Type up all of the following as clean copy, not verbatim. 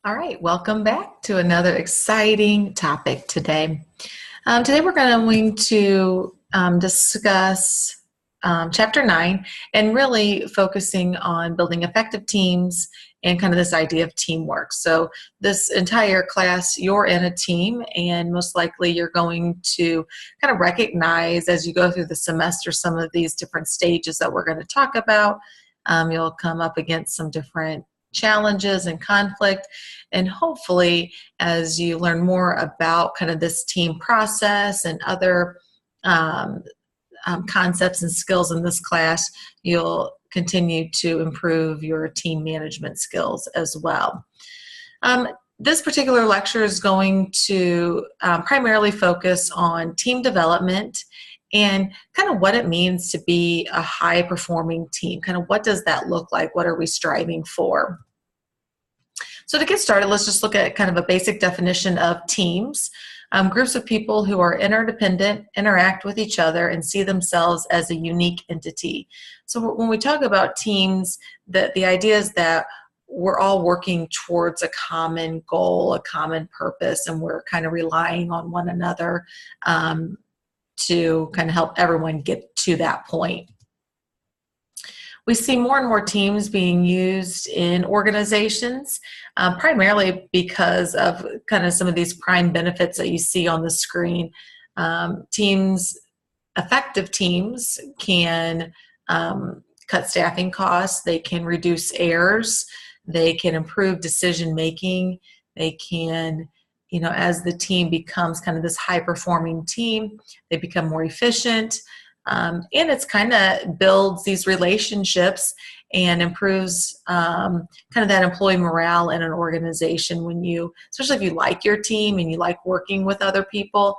All right, welcome back to another exciting topic today. Today we're going to discuss Chapter 9 and really focusing on building effective teams and kind of this idea of teamwork. So this entire class, you're in a team, and most likely you're going to kind of recognize as you go through the semester some of these different stages that we're going to talk about. You'll come up against some different challenges and conflict, and hopefully as you learn more about kind of this team process and other um, concepts and skills in this class, you'll continue to improve your team management skills as well. This particular lecture is going to primarily focus on team development and kind of what it means to be a high performing team. Kind of what does that look like? What are we striving for? So to get started, let's just look at kind of a basic definition of teams. Groups of people who are interdependent, interact with each other, and see themselves as a unique entity. So when we talk about teams, the idea is that we're all working towards a common goal, a common purpose, and we're kind of relying on one another to kind of help everyone get to that point. We see more and more teams being used in organizations, primarily because of kind of some of these prime benefits that you see on the screen. Effective teams can cut staffing costs, they can reduce errors, they can improve decision making, they can, as the team becomes kind of this high performing team, they become more efficient. And it's kind of builds these relationships and improves kind of that employee morale in an organization when especially if you like your team and you like working with other people.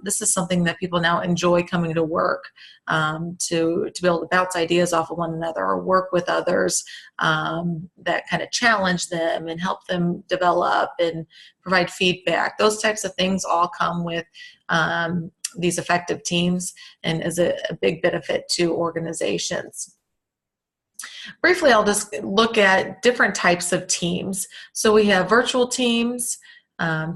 This is something that people now enjoy coming to work to be able to bounce ideas off of one another or work with others that kind of challenge them and help them develop and provide feedback. Those types of things all come with these effective teams and is a big benefit to organizations. Briefly, I'll just look at different types of teams. So we have virtual teams,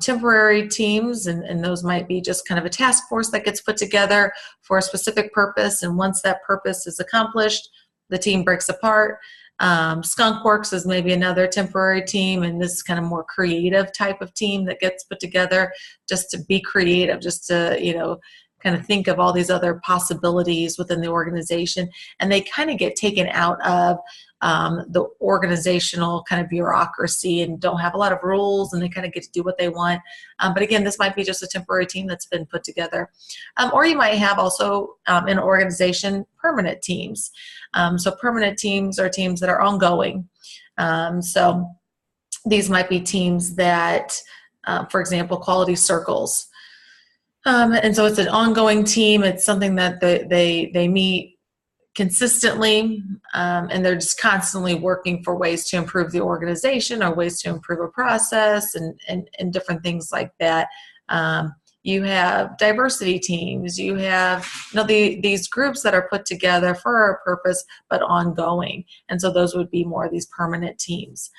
temporary teams, and those might be just kind of a task force that gets put together for a specific purpose, and once that purpose is accomplished, the team breaks apart. Skunkworks is maybe another temporary team, and this is kind of more creative type of team that gets put together just to be creative, just to kind of think of all these other possibilities within the organization, and they kind of get taken out of the organizational kind of bureaucracy and don't have a lot of rules, and they kind of get to do what they want. But again, this might be just a temporary team that's been put together. Or you might have also in an organization permanent teams. So permanent teams are teams that are ongoing. So these might be teams that, for example, quality circles. And so it's an ongoing team. It's something that they meet consistently, and they're just constantly working for ways to improve the organization or ways to improve a process and different things like that. You have diversity teams. You have these groups that are put together for a purpose but ongoing, and so those would be more of these permanent teams.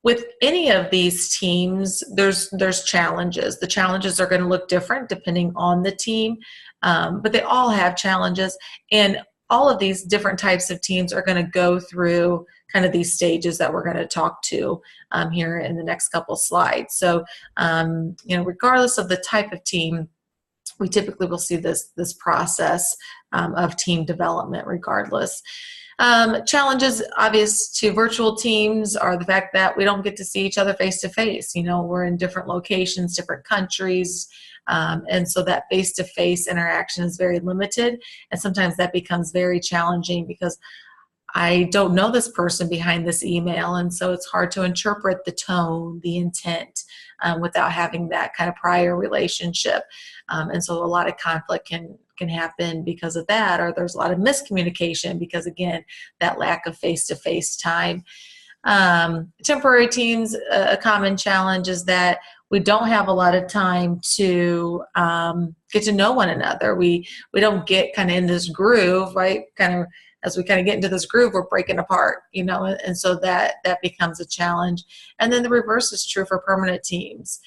With any of these teams, there's challenges. The challenges are going to look different depending on the team, but they all have challenges, and all of these different types of teams are going to go through kind of these stages that we're going to talk to here in the next couple slides. So, regardless of the type of team, we typically will see this process of team development regardless. Challenges obvious to virtual teams are the fact that we don't get to see each other face to face. We're in different locations, different countries, and so that face-to-face interaction is very limited, and sometimes that becomes very challenging because I don't know this person behind this email, and so it's hard to interpret the tone, the intent, without having that kind of prior relationship. And so a lot of conflict can happen because of that, or there's a lot of miscommunication because, again, that lack of face-to-face time. Temporary teams, a common challenge is that we don't have a lot of time to get to know one another. We don't get kind of in this groove, right? Kind of as we kind of get into this groove, we're breaking apart, and so that becomes a challenge. And then the reverse is true for permanent teams.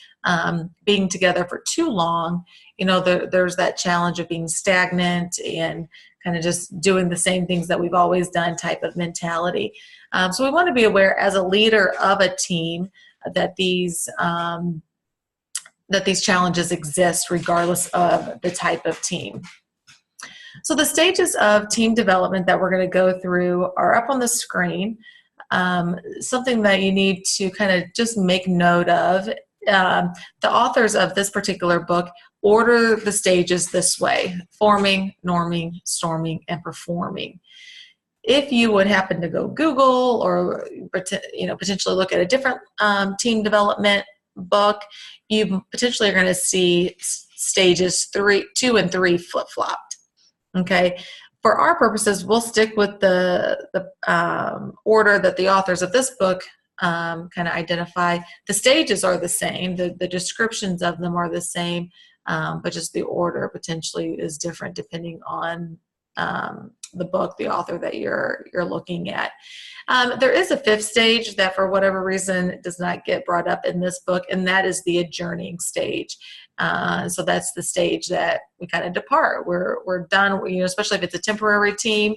Being together for too long, there's that challenge of being stagnant and kind of just doing the same things that we've always done type of mentality. So we want to be aware as a leader of a team that these challenges exist regardless of the type of team. So the stages of team development that we're going to go through are up on the screen. Something that you need to kind of just make note of. The authors of this particular book order the stages this way: forming, norming, storming, and performing. If you would happen to go Google or potentially look at a different team development book, you potentially are going to see stages 2 and 3 flip-flopped. Okay. For our purposes, we'll stick with the order that the authors of this book kind of identify. The stages are the same. The descriptions of them are the same, but just the order potentially is different depending on the book, the author that you're looking at. There is a 5th stage that for whatever reason does not get brought up in this book, and that is the adjourning stage. So that's the stage that we kind of depart. We're done, especially if it's a temporary team,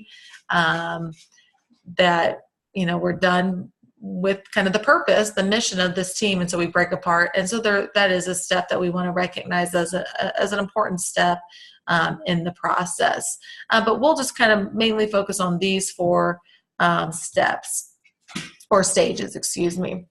that, we're done with kind of the purpose, the mission of this team, and so we break apart. And so that is a step that we want to recognize as an important step in the process. But we'll just kind of mainly focus on these 4 steps or stages, excuse me.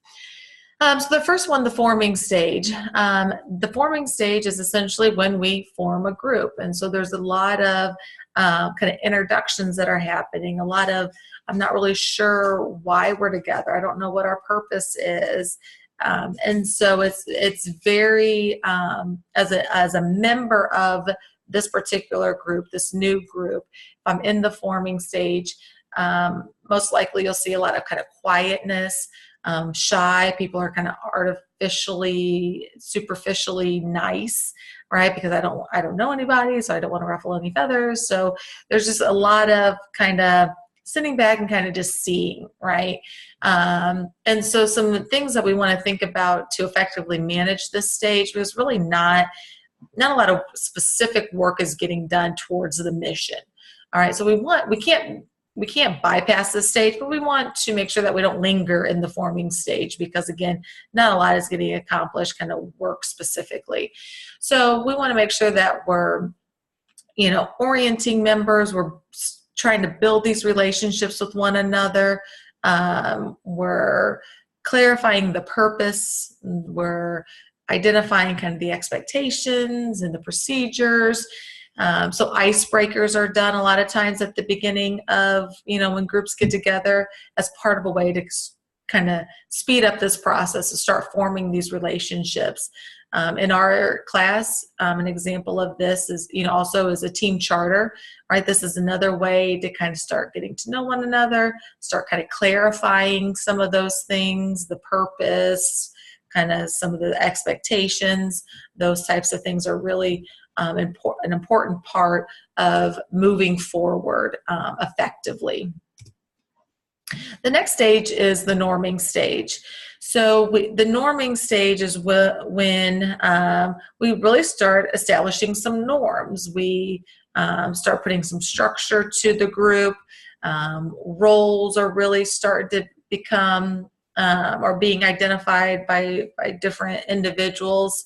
So the first one, the forming stage. The forming stage is essentially when we form a group. And so there's a lot of kind of introductions that are happening, a lot of, I'm not really sure why we're together. I don't know what our purpose is. And so it's very, as a member of this particular group, this new group, if I'm in the forming stage, most likely you'll see a lot of kind of quietness, shy. People are kind of superficially nice, right? Because I don't know anybody, so I don't want to ruffle any feathers. So there's just a lot of kind of sitting back and kind of just seeing, right? And so some things that we want to think about to effectively manage this stage, because really not a lot of specific work is getting done towards the mission. All right, so we can't bypass this stage, but we want to make sure that we don't linger in the forming stage because, again, not a lot is getting accomplished kind of work specifically. So we want to make sure that we're, orienting members, we're trying to build these relationships with one another, we're clarifying the purpose, we're identifying kind of the expectations and the procedures. So icebreakers are done a lot of times at the beginning of, when groups get together as part of a way to kind of speed up this process to start forming these relationships. In our class, an example of this is, also is a team charter, right? This is another way to kind of start getting to know one another, start kind of clarifying some of those things, the purpose, kind of some of the expectations. Those types of things are really an important part of moving forward effectively. The next stage is the norming stage. So the norming stage is when we really start establishing some norms. We start putting some structure to the group. Roles are really starting to become or being identified by different individuals.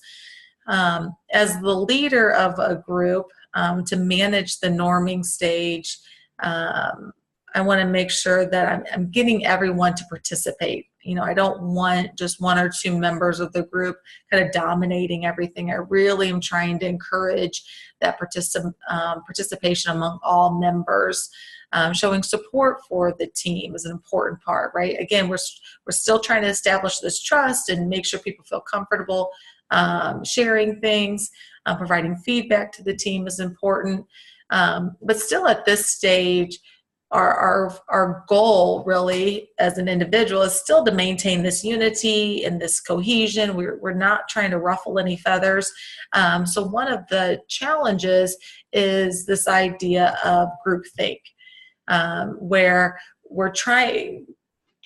As the leader of a group, to manage the norming stage, I want to make sure that I'm getting everyone to participate. I don't want just 1 or 2 members of the group kind of dominating everything. I really am trying to encourage that participation among all members. Showing support for the team is an important part, right? Again, we're still trying to establish this trust and make sure people feel comfortable sharing things. Providing feedback to the team is important. But still at this stage, our goal really as an individual is still to maintain this unity and this cohesion. We're not trying to ruffle any feathers. So one of the challenges is this idea of groupthink. where we're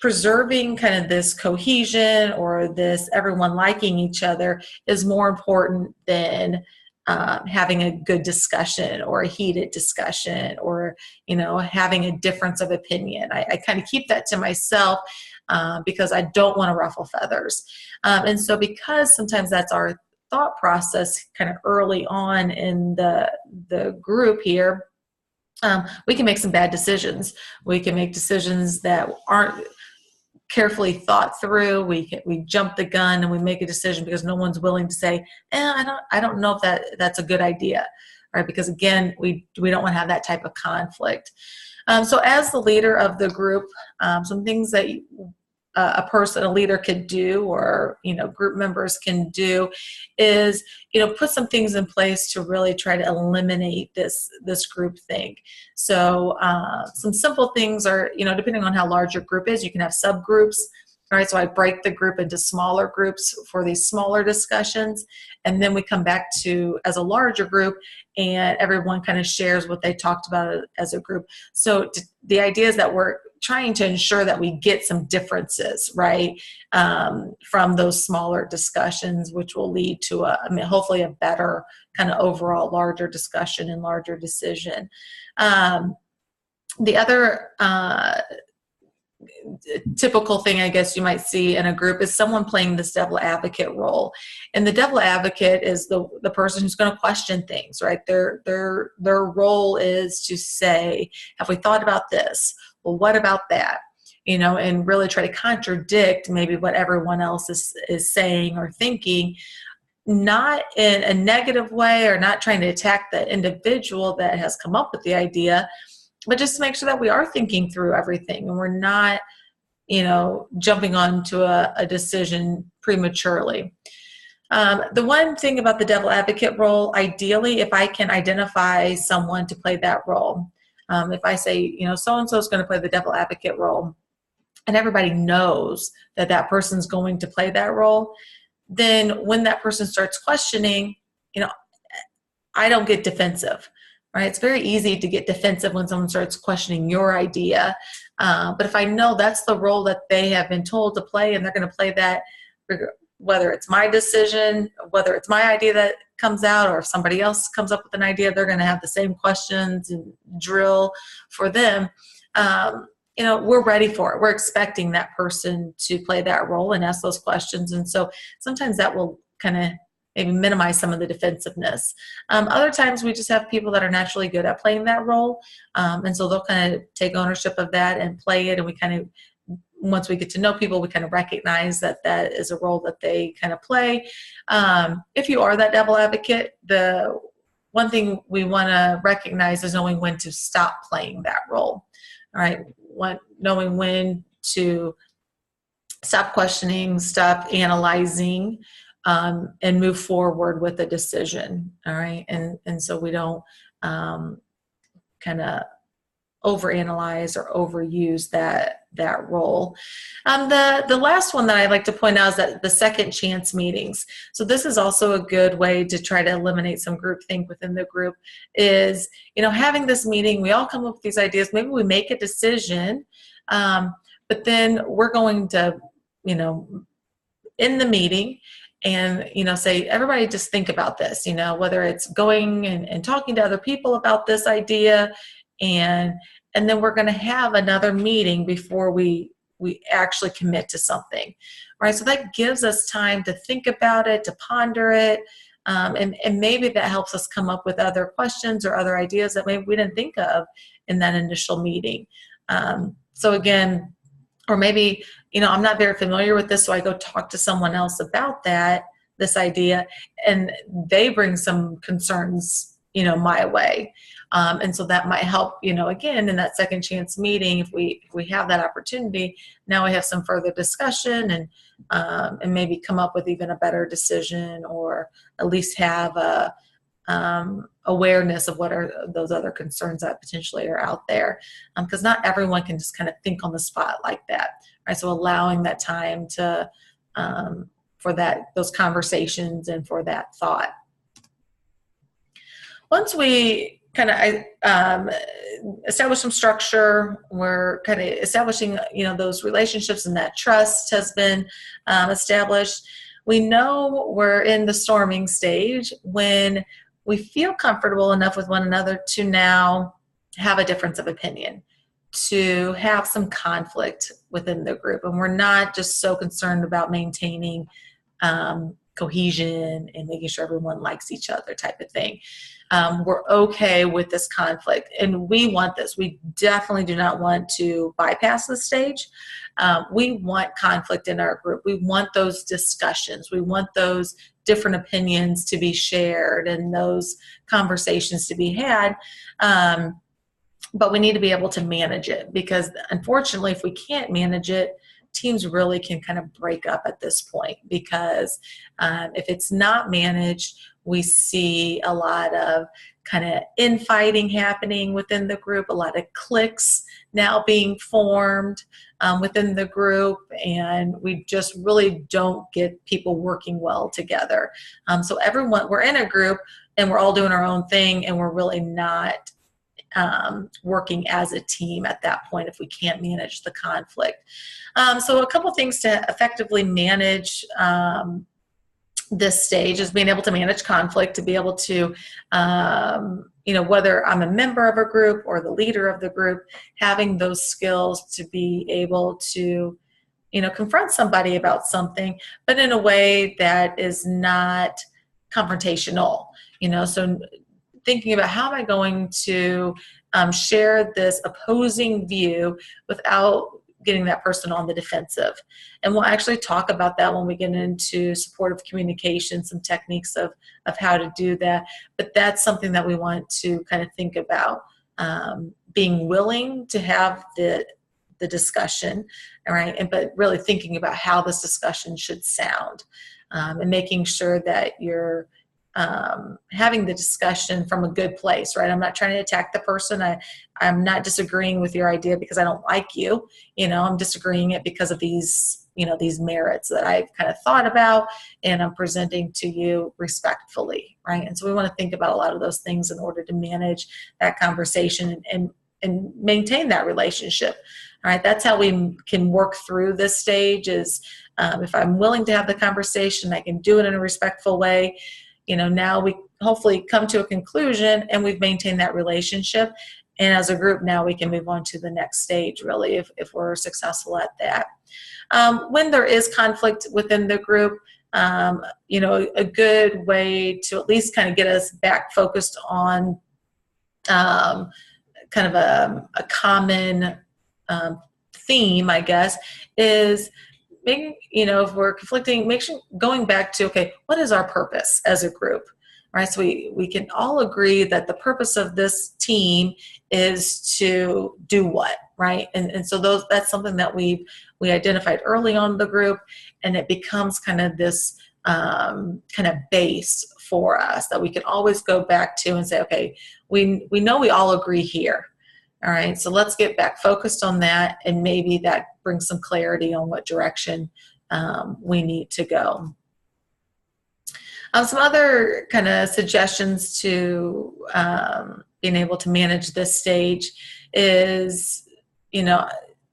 preserving kind of this cohesion or this everyone liking each other is more important than having a good discussion or a heated discussion or, having a difference of opinion. I kind of keep that to myself because I don't want to ruffle feathers. And so because sometimes that's our thought process kind of early on in the group here, we can make some bad decisions. We can make decisions that aren't carefully thought through. We jump the gun and we make a decision because no one's willing to say, I don't know if that's a good idea, right? Because again, we don't want to have that type of conflict. So as the leader of the group, some things that a leader could do, or group members can do, is put some things in place to really try to eliminate this group think. So some simple things are, depending on how large your group is, you can have subgroups. All right, so I break the group into smaller groups for these smaller discussions, and then we come back to as a larger group, and everyone kind of shares what they talked about as a group. So the idea is that we're trying to ensure that we get some differences, right, from those smaller discussions, which will lead to hopefully a better kind of overall larger discussion and larger decision. The other typical thing I guess you might see in a group is someone playing this devil advocate role. And the devil advocate is the person who's going to question things, right? Their role is to say, have we thought about this? Well, what about that? And really try to contradict maybe what everyone else is saying or thinking, not in a negative way or not trying to attack the individual that has come up with the idea, but just to make sure that we are thinking through everything and we're not, jumping onto a decision prematurely. The one thing about the devil advocate role, ideally, if I can identify someone to play that role, if I say, so-and-so is going to play the devil advocate role, and everybody knows that person's going to play that role, then when that person starts questioning, I don't get defensive. Right? It's very easy to get defensive when someone starts questioning your idea. But if I know that's the role that they have been told to play and they're going to play that, whether it's my decision, whether it's my idea that comes out, or if somebody else comes up with an idea, they're going to have the same questions and drill for them. We're ready for it. We're expecting that person to play that role and ask those questions. And so sometimes that will kind of maybe minimize some of the defensiveness. Other times we just have people that are naturally good at playing that role. And so they'll kind of take ownership of that and play it. And we kind of, once we get to know people, we kind of recognize that is a role that they kind of play. If you are that devil advocate, the one thing we want to recognize is knowing when to stop playing that role. All right. Knowing when to stop questioning, stop analyzing, and move forward with a decision. All right. And so we don't kind of overanalyze or overuse that role. The last one that I'd like to point out is that the second chance meetings. So this is also a good way to try to eliminate some groupthink within the group is, having this meeting, we all come up with these ideas, maybe we make a decision, but then we're going to, in the meeting, and, say, everybody just think about this, whether it's going and talking to other people about this idea, and then we're going to have another meeting before we actually commit to something, right? So that gives us time to think about it, to ponder it, and maybe that helps us come up with other questions or other ideas that maybe we didn't think of in that initial meeting. So again, or maybe, I'm not very familiar with this, so I go talk to someone else about this idea, and they bring some concerns, my way. And so that might help, again, in that second chance meeting, if we have that opportunity, now we have some further discussion and maybe come up with even a better decision, or at least have a awareness of what are those other concerns that potentially are out there. Because not everyone can just kind of think on the spot like that, right? So allowing that time to, for those conversations and for that thought. Once we kind of establish some structure. We're kind of establishing, those relationships, and that trust has been established. We know we're in the storming stage when we feel comfortable enough with one another to now have a difference of opinion, to have some conflict within the group. And we're not just so concerned about maintaining cohesion and making sure everyone likes each other type of thing. We're okay with this conflict, and we want this. We definitely do not want to bypass this stage. We want conflict in our group. We want those discussions. We want those different opinions to be shared and those conversations to be had. But we need to be able to manage it, because unfortunately, if we can't manage it, teams really can kind of break up at this point, because if it's not managed, we see a lot of kind of infighting happening within the group, a lot of cliques now being formed within the group, and we just really don't get people working well together. So we're in a group and we're all doing our own thing, and we're really not working as a team at that point if we can't manage the conflict. So a couple things to effectively manage this stage is being able to manage conflict, to be able to, whether I'm a member of a group or the leader of the group, having those skills to be able to, confront somebody about something, but in a way that is not confrontational, so thinking about how am I going to share this opposing view without getting that person on the defensive. And we'll actually talk about that when we get into supportive communication, some techniques of how to do that. But that's something that we want to kind of think about, being willing to have the discussion, all right, but really thinking about how this discussion should sound, and making sure that you're having the discussion from a good place, right? I'm not trying to attack the person. I'm not disagreeing with your idea because I don't like you. I'm disagreeing it because of these merits that I've kind of thought about, and I'm presenting to you respectfully, right? And so we want to think about a lot of those things in order to manage that conversation and maintain that relationship. All right, that's how we can work through this stage. Is if I'm willing to have the conversation, I can do it in a respectful way. Now we hopefully come to a conclusion and we've maintained that relationship. And as a group, now we can move on to the next stage, really, if we're successful at that. When there is conflict within the group, a good way to at least kind of get us back focused on kind of a common theme, I guess, is maybe, if we're conflicting, make sure going back to, okay, what is our purpose as a group, right? So we can all agree that the purpose of this team is to do what, right? And so that's something that we identified early on in the group, and it becomes kind of this kind of base for us that we can always go back to and say, okay, we know we all agree here. All right, so let's get back focused on that, and maybe that brings some clarity on what direction we need to go. Some other kind of suggestions to being able to manage this stage is,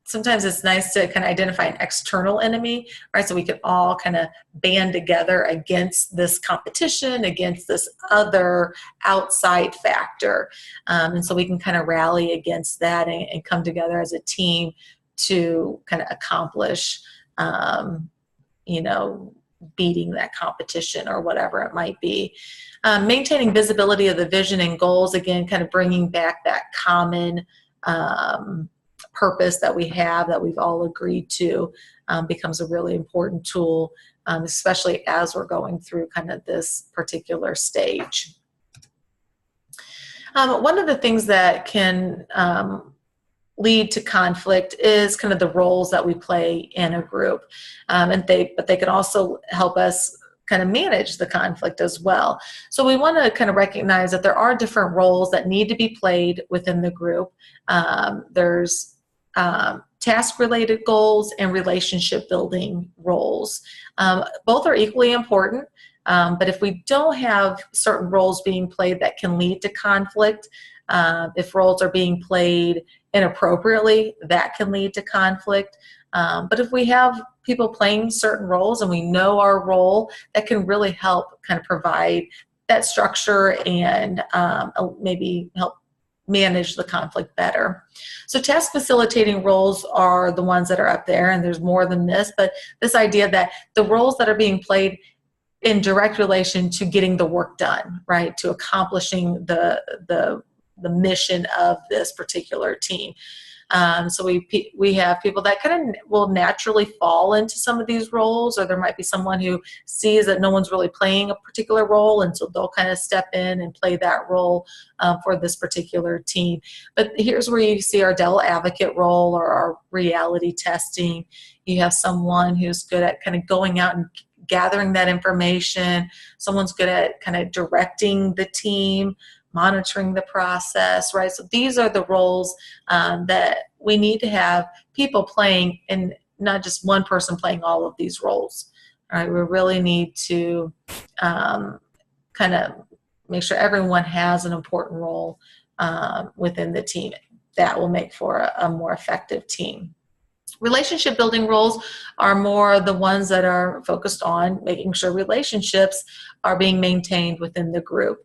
sometimes it's nice to kind of identify an external enemy, right? So we can all kind of band together against this competition, against this other outside factor. And so we can kind of rally against that and come together as a team to kind of accomplish, beating that competition or whatever it might be. Maintaining visibility of the vision and goals, again, kind of bringing back that common purpose that we have, that we've all agreed to, becomes a really important tool, especially as we're going through kind of this particular stage. One of the things that can lead to conflict is kind of the roles that we play in a group, but they can also help us kind of manage the conflict as well. So we want to kind of recognize that there are different roles that need to be played within the group. There's task-related goals and relationship-building roles. Both are equally important. But if we don't have certain roles being played that can lead to conflict, if roles are being played inappropriately, that can lead to conflict. But if we have people playing certain roles and we know our role, that can really help kind of provide that structure and maybe help manage the conflict better. So task facilitating roles are the ones that are up there, and there's more than this, but this idea that the roles that are being played in direct relation to getting the work done, right, to accomplishing the mission of this particular team. So we have people that kind of will naturally fall into some of these roles, or there might be someone who sees that no one's really playing a particular role, and so they'll kind of step in and play that role for this particular team. But here's where you see our devil advocate role or our reality testing. You have someone who's good at kind of going out and gathering that information. Someone's good at kind of directing the team, monitoring the process, right? So these are the roles that we need to have people playing, and not just one person playing all of these roles. All right, we really need to kind of make sure everyone has an important role within the team. That will make for a more effective team. Relationship building roles are more the ones that are focused on making sure relationships are being maintained within the group.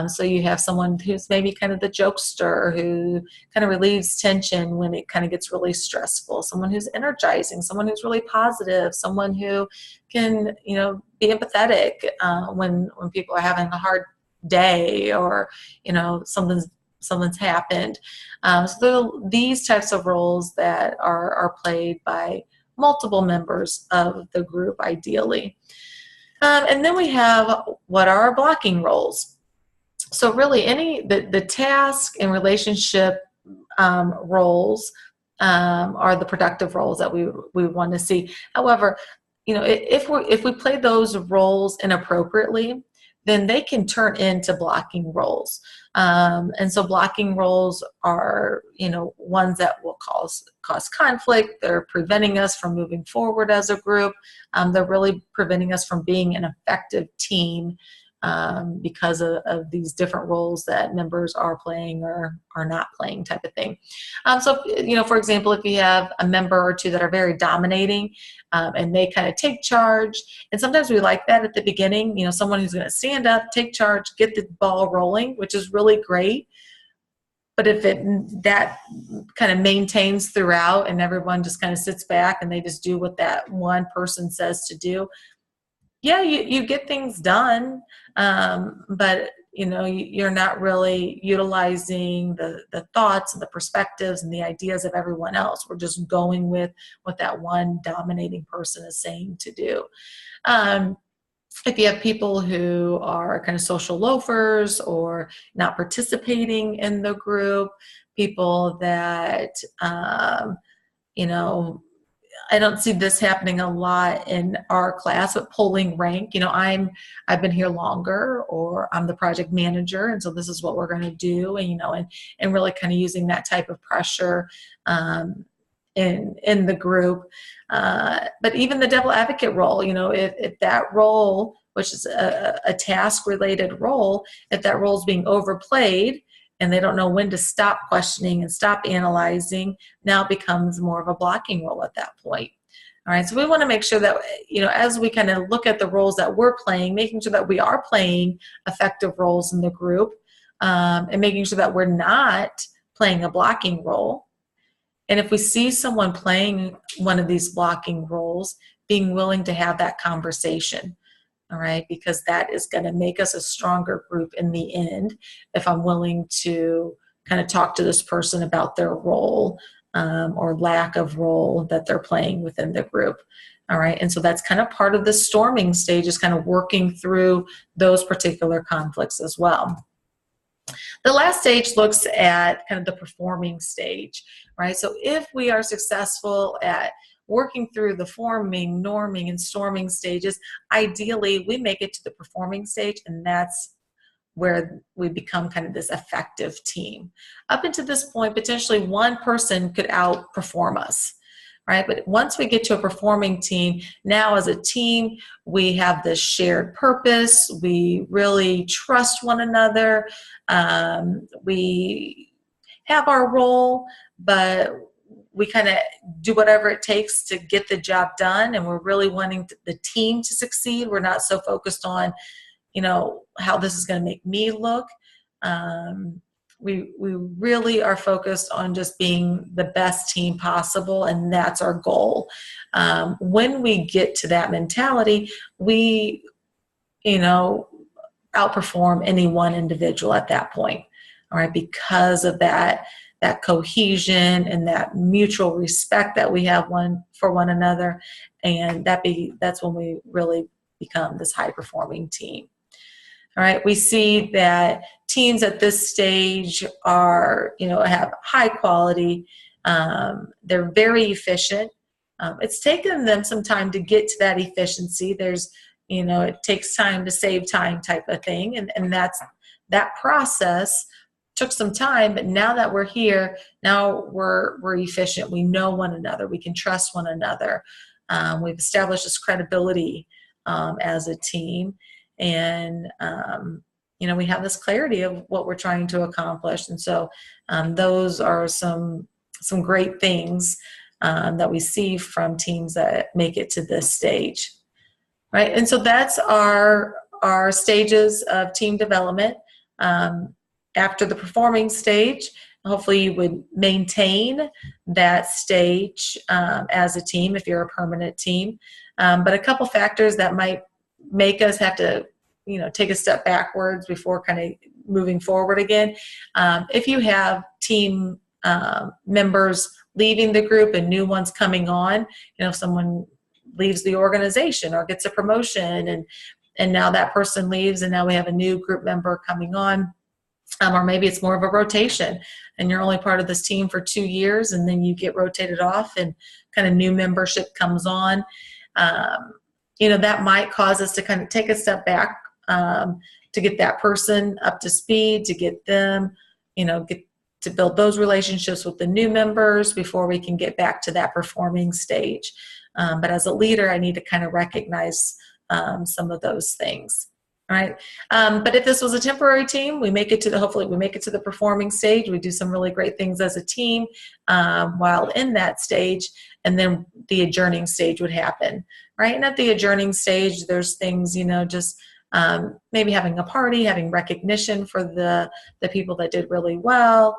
So you have someone who's maybe kind of the jokester, who kind of relieves tension when it kind of gets really stressful, someone who's energizing, someone who's really positive, someone who can, be empathetic when people are having a hard day, or, something's happened. So these types of roles that are played by multiple members of the group, ideally. And then we have what are our blocking roles. So really the task and relationship roles are the productive roles that we want to see. However, if we play those roles inappropriately, then they can turn into blocking roles. And so blocking roles are, ones that will cause conflict. They're preventing us from moving forward as a group. They're really preventing us from being an effective team because of these different roles that members are playing or are not playing, type of thing. So, for example, if you have a member or two that are very dominating and they kind of take charge, and sometimes we like that at the beginning, someone who's going to stand up, take charge, get the ball rolling, which is really great. But if that kind of maintains throughout and everyone just kind of sits back and they just do what that one person says to do, yeah, you get things done, but you're not really utilizing the thoughts and the perspectives and the ideas of everyone else. We're just going with what that one dominating person is saying to do. If you have people who are kind of social loafers or not participating in the group, people that I don't see this happening a lot in our class, but pulling rank. I've been here longer, or I'm the project manager, and so this is what we're going to do, and really kind of using that type of pressure in the group. But even the devil advocate role, if that role, which is a task-related role, if that role is being overplayed, and they don't know when to stop questioning and stop analyzing, now it becomes more of a blocking role at that point. All right, so we want to make sure that, as we kind of look at the roles that we're playing, making sure that we are playing effective roles in the group, and making sure that we're not playing a blocking role. And if we see someone playing one of these blocking roles, being willing to have that conversation. All right, because that is going to make us a stronger group in the end, if I'm willing to kind of talk to this person about their role or lack of role that they're playing within the group. All right, and so that's kind of part of the storming stage, is kind of working through those particular conflicts as well. The last stage looks at kind of the performing stage, right? So if we are successful at working through the forming, norming, and storming stages, ideally we make it to the performing stage, and that's where we become kind of this effective team. Up until this point, potentially one person could outperform us, right? But once we get to a performing team, now as a team, we have this shared purpose. We really trust one another. We have our role, but we kind of do whatever it takes to get the job done, and we're really wanting the team to succeed. We're not so focused on, how this is going to make me look. We really are focused on just being the best team possible, and that's our goal. When we get to that mentality, we, outperform any one individual at that point, all right, because of that cohesion and that mutual respect that we have one for one another, and that's when we really become this high performing team. All right, we see that teams at this stage are, have high quality. They're very efficient. It's taken them some time to get to that efficiency. There's, it takes time to save time type of thing. And that process took some time, but now that we're here, now we're efficient. We know one another. We can trust one another. We've established this credibility as a team. And we have this clarity of what we're trying to accomplish, and so those are some great things that we see from teams that make it to this stage, right? And so that's our stages of team development. After the performing stage, hopefully you would maintain that stage as a team if you're a permanent team. But a couple factors that might make us have to, take a step backwards before kind of moving forward again. If you have team members leaving the group and new ones coming on, if someone leaves the organization or gets a promotion and now that person leaves and now we have a new group member coming on, or maybe it's more of a rotation and you're only part of this team for 2 years and then you get rotated off and kind of new membership comes on. That might cause us to kind of take a step back to get that person up to speed, to get them, get to build those relationships with the new members before we can get back to that performing stage. But as a leader, I need to kind of recognize some of those things. All right. But if this was a temporary team, hopefully we make it to the performing stage. We do some really great things as a team while in that stage, and then the adjourning stage would happen, right? And at the adjourning stage, there's things, just maybe having a party, having recognition for the people that did really well,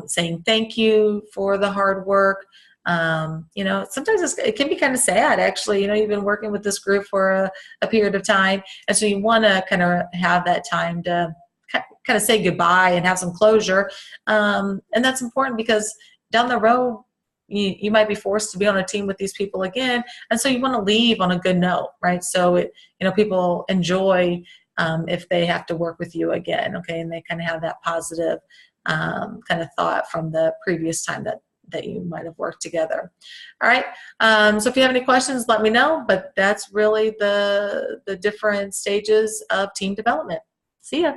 saying thank you for the hard work. Sometimes it can be kind of sad, actually. You've been working with this group for a period of time, and so you want to kind of have that time to kind of say goodbye and have some closure. And that's important because down the road, you might be forced to be on a team with these people again, and so you want to leave on a good note, right? So people enjoy if they have to work with you again, okay, and they kind of have that positive kind of thought from the previous time that you might have worked together. All right. So if you have any questions, let me know. But that's really the different stages of team development. See ya.